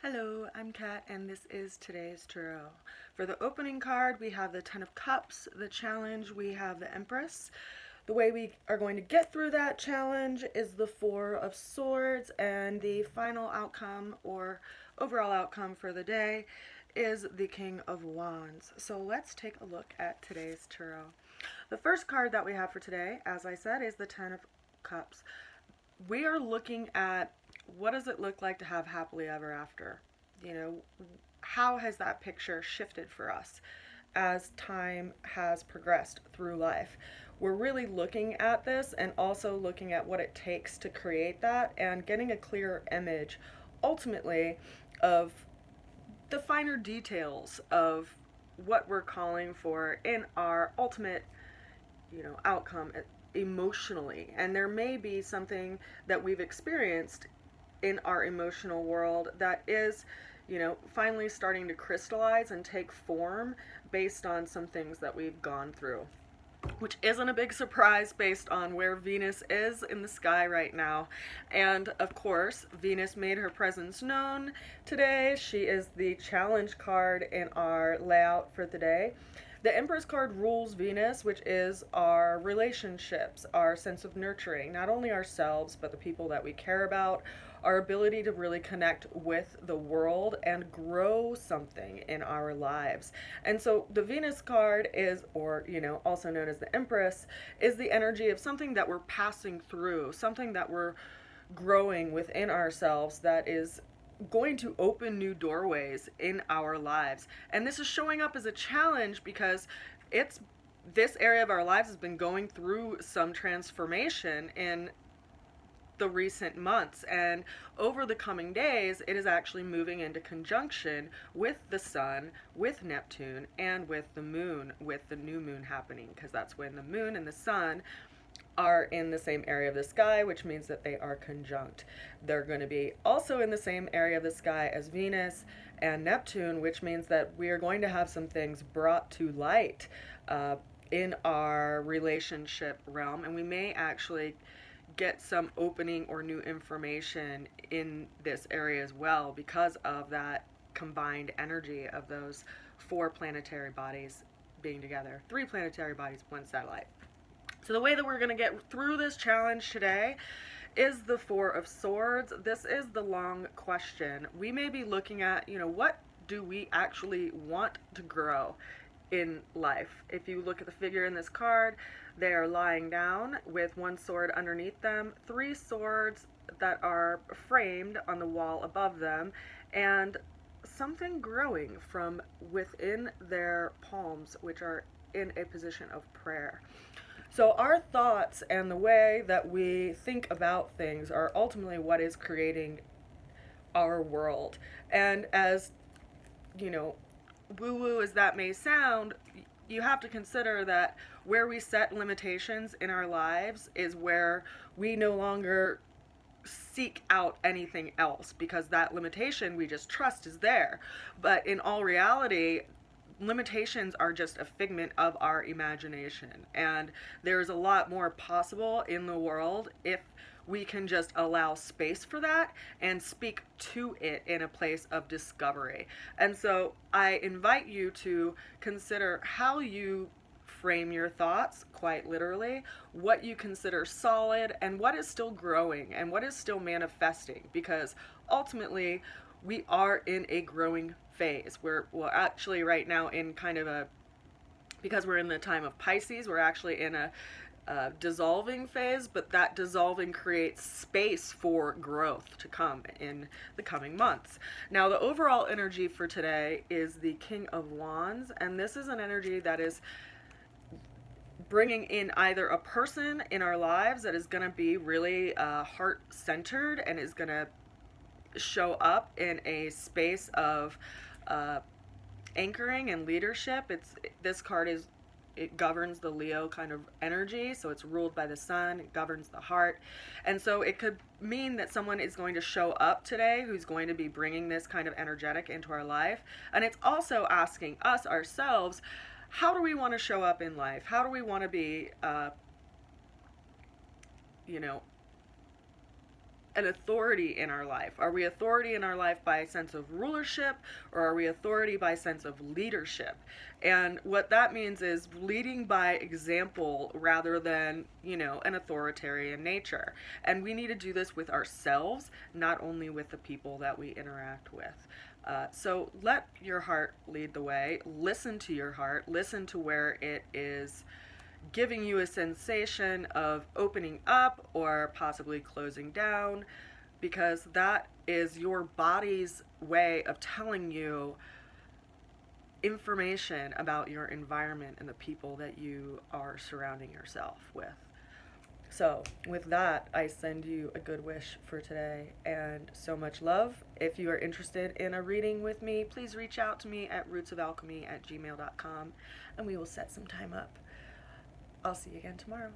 Hello, I'm Kat, and this is today's tarot. For the opening card, we have the Ten of Cups. The challenge, we have the Empress. The way we are going to get through that challenge is the Four of Swords, and the final outcome or overall outcome for the day is the King of Wands. So let's take a look at today's tarot. The first card that we have for today, as I said, is the Ten of Cups. We are looking at what does it look like to have happily ever after? You know, how has that picture shifted for us as time has progressed through life? We're really looking at this and also looking at what it takes to create that and getting a clearer image ultimately of the finer details of what we're calling for in our ultimate outcome emotionally. And there may be something that we've experienced in our emotional world that is, finally starting to crystallize and take form based on some things that we've gone through. Which isn't a big surprise based on where Venus is in the sky right now. And of course, Venus made her presence known today. She is the challenge card in our layout for the day. The Empress card rules Venus, which is our relationships, our sense of nurturing, not only ourselves, but the people that we care about, our ability to really connect with the world and grow something in our lives. And so the Venus card is, or, also known as the Empress, is the energy of something that we're passing through, something that we're growing within ourselves that is going to open new doorways in our lives. And this is showing up as a challenge because it's this area of our lives has been going through some transformation in the recent months, and over the coming days it is actually moving into conjunction with the sun, with Neptune, and with the moon, with the new moon happening, because that's when the moon and the sun are in the same area of the sky, which means that they are conjunct. They're going to be also in the same area of the sky as Venus and Neptune, which means that we are going to have some things brought to light in our relationship realm, and we may actually get some opening or new information in this area as well because of that combined energy of those four planetary bodies being together. Three planetary bodies, one satellite. So the way that we're going to get through this challenge today is the Four of Swords. This is the long question. We may be looking at, what do we actually want to grow in life? If you look at the figure in this card, they are lying down with one sword underneath them, three swords that are framed on the wall above them, and something growing from within their palms, which are in a position of prayer. So our thoughts and the way that we think about things are ultimately what is creating our world. And as, woo-woo as that may sound, you have to consider that where we set limitations in our lives is where we no longer seek out anything else, because that limitation we just trust is there. But in all reality, limitations are just a figment of our imagination, and there's a lot more possible in the world if we can just allow space for that and speak to it in a place of discovery. And so I invite you to consider how you frame your thoughts, quite literally, what you consider solid and what is still growing and what is still manifesting, because ultimately we are in a growing phase. We're actually right now in kind of a, because we're in the time of Pisces, we're actually in a dissolving phase, but that dissolving creates space for growth to come in the coming months. Now, the overall energy for today is the King of Wands, and this is an energy that is bringing in either a person in our lives that is going to be really heart-centered and is going to show up in a space of anchoring and leadership. This card it governs the Leo kind of energy, so it's ruled by the sun, it governs the heart. And so it could mean that someone is going to show up today who's going to be bringing this kind of energetic into our life. And it's also asking us ourselves, how do we want to show up in life? How do we want to be an authority in our life? Are we authority in our life by sense of rulership, or are we authority by sense of leadership? And what that means is leading by example rather than, an authoritarian nature. And we need to do this with ourselves, not only with the people that we interact with. So let your heart lead the way. Listen to your heart. Listen to where it is giving you a sensation of opening up or possibly closing down, because that is your body's way of telling you information about your environment and the people that you are surrounding yourself with. So, with that, I send you a good wish for today and so much love. If you are interested in a reading with me, please reach out to me at rootsofalchemy@gmail.com and we will set some time up. I'll see you again tomorrow.